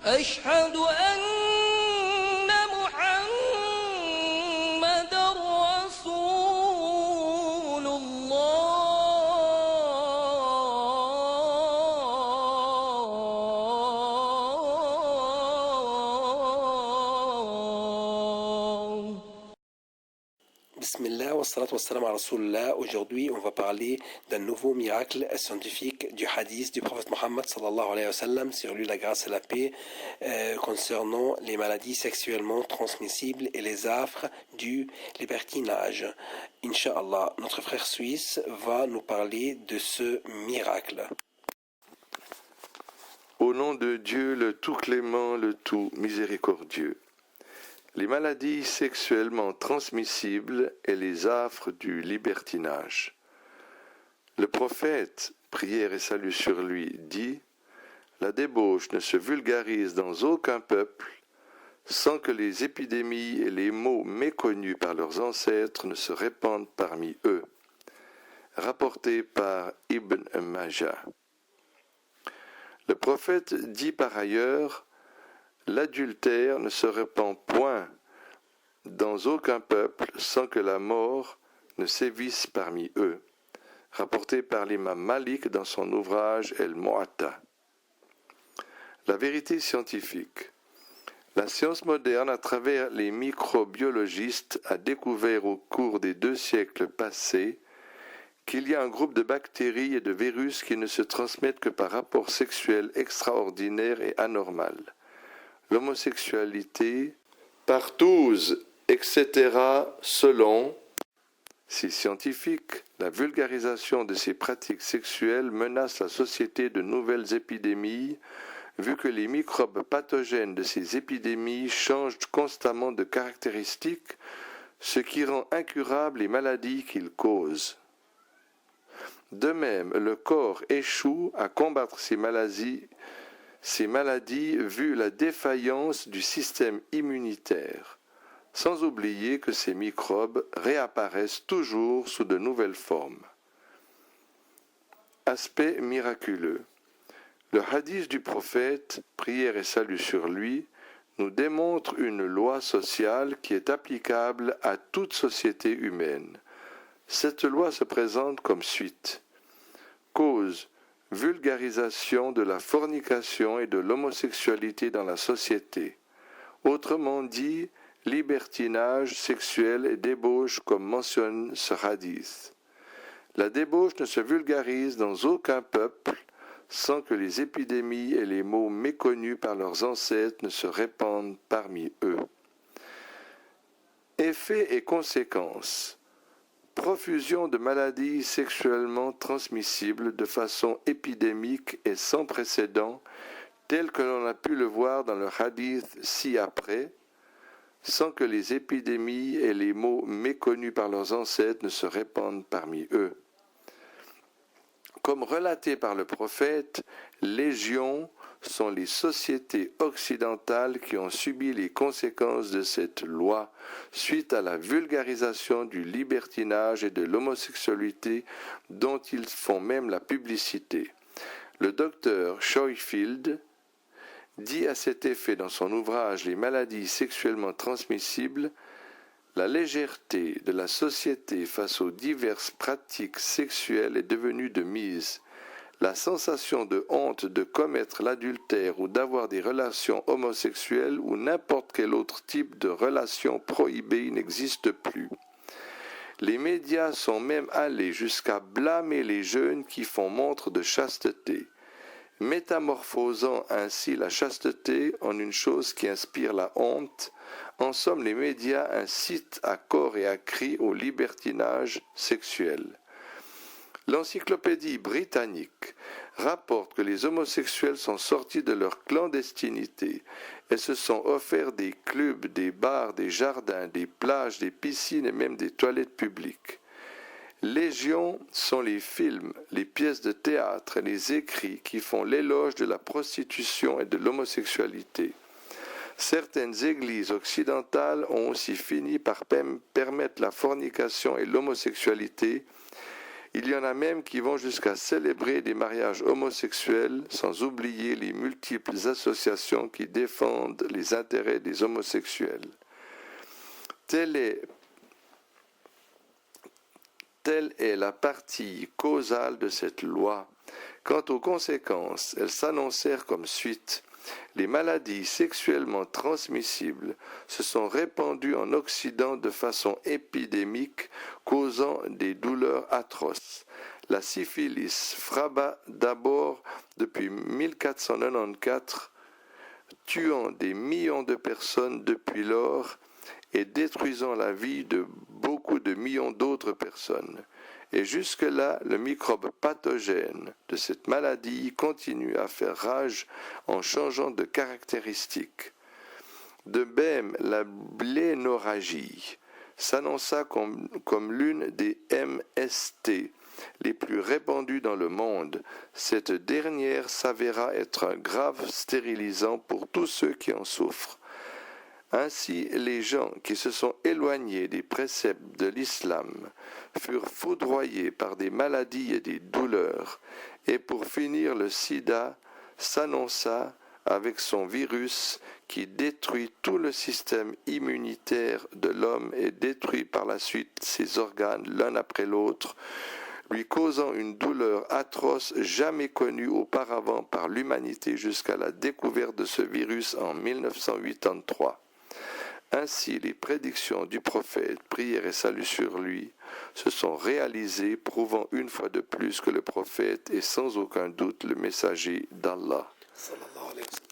أشهد أن محمد رسول الله. Bismillah wa salatu wa salam ala Rasulullah. Aujourd'hui, on va parler d'un nouveau miracle scientifique du hadith du prophète Mohammed sallallahu alayhi wa sallam, sur lui la grâce et la paix, concernant les maladies sexuellement transmissibles et les affres du libertinage. Inch'Allah, notre frère suisse va nous parler de ce miracle. Au nom de Dieu, le tout clément, le tout miséricordieux. Les maladies sexuellement transmissibles et les affres du libertinage. Le prophète, prière et salut sur lui, dit « La débauche ne se vulgarise dans aucun peuple sans que les épidémies et les maux méconnus par leurs ancêtres ne se répandent parmi eux. » Rapporté par Ibn Majah. Le prophète dit par ailleurs « L'adultère ne se répand point dans aucun peuple sans que la mort ne sévisse parmi eux. » Rapporté par l'imam Malik dans son ouvrage El-Mu'atta. La vérité scientifique. La science moderne, à travers les microbiologistes, a découvert au cours des 2 siècles passés qu'il y a un groupe de bactéries et de virus qui ne se transmettent que par rapport sexuel extraordinaire et anormal. L'homosexualité, partouze, etc., selon ces scientifiques, la vulgarisation de ces pratiques sexuelles menace la société de nouvelles épidémies, vu que les microbes pathogènes de ces épidémies changent constamment de caractéristiques, ce qui rend incurables les maladies qu'ils causent. De même, le corps échoue à combattre ces maladies vu la défaillance du système immunitaire, sans oublier que ces microbes réapparaissent toujours sous de nouvelles formes. Aspect miraculeux. Le hadith du prophète, prière et salut sur lui, nous démontre une loi sociale qui est applicable à toute société humaine. Cette loi se présente comme suit. Cause, vulgarisation de la fornication et de l'homosexualité dans la société. Autrement dit, libertinage sexuel et débauche comme mentionne ce hadith. La débauche ne se vulgarise dans aucun peuple sans que les épidémies et les maux méconnus par leurs ancêtres ne se répandent parmi eux. Effets et conséquences. Profusion de maladies sexuellement transmissibles de façon épidémique et sans précédent, tel que l'on a pu le voir dans le hadith ci-après, sans que les épidémies et les maux méconnus par leurs ancêtres ne se répandent parmi eux. Comme relaté par le prophète, légion sont les sociétés occidentales qui ont subi les conséquences de cette loi suite à la vulgarisation du libertinage et de l'homosexualité dont ils font même la publicité. Le docteur Schofield dit à cet effet dans son ouvrage « Les maladies sexuellement transmissibles », la légèreté de la société face aux diverses pratiques sexuelles est devenue de mise. La sensation de honte de commettre l'adultère ou d'avoir des relations homosexuelles ou n'importe quel autre type de relation prohibée n'existe plus. Les médias sont même allés jusqu'à blâmer les jeunes qui font montre de chasteté, métamorphosant ainsi la chasteté en une chose qui inspire la honte. En somme, les médias incitent à corps et à cri au libertinage sexuel. L'encyclopédie britannique rapporte que les homosexuels sont sortis de leur clandestinité et se sont offerts des clubs, des bars, des jardins, des plages, des piscines et même des toilettes publiques. Légion sont les films, les pièces de théâtre et les écrits qui font l'éloge de la prostitution et de l'homosexualité. Certaines églises occidentales ont aussi fini par permettre la fornication et l'homosexualité, Il y en a même qui vont jusqu'à célébrer des mariages homosexuels, sans oublier les multiples associations qui défendent les intérêts des homosexuels. Telle est la partie causale de cette loi. Quant aux conséquences, elles s'annoncèrent comme suit. Les maladies sexuellement transmissibles se sont répandues en Occident de façon épidémique, causant des douleurs atroces. La syphilis frappa d'abord depuis 1494, tuant des millions de personnes depuis lors et détruisant la vie de beaucoup de millions d'autres personnes. Et jusque-là, le microbe pathogène de cette maladie continue à faire rage en changeant de caractéristiques. De même, la blénorragie s'annonça comme l'une des MST les plus répandues dans le monde. Cette dernière s'avéra être un grave stérilisant pour tous ceux qui en souffrent. Ainsi, les gens qui se sont éloignés des préceptes de l'islam furent foudroyés par des maladies et des douleurs, et pour finir, le sida s'annonça avec son virus qui détruit tout le système immunitaire de l'homme et détruit par la suite ses organes l'un après l'autre, lui causant une douleur atroce jamais connue auparavant par l'humanité jusqu'à la découverte de ce virus en 1983. Ainsi, les prédictions du prophète, prière et salut sur lui, se sont réalisées, prouvant une fois de plus que le prophète est sans aucun doute le messager d'Allah. sallallahu alayhi wa sallam.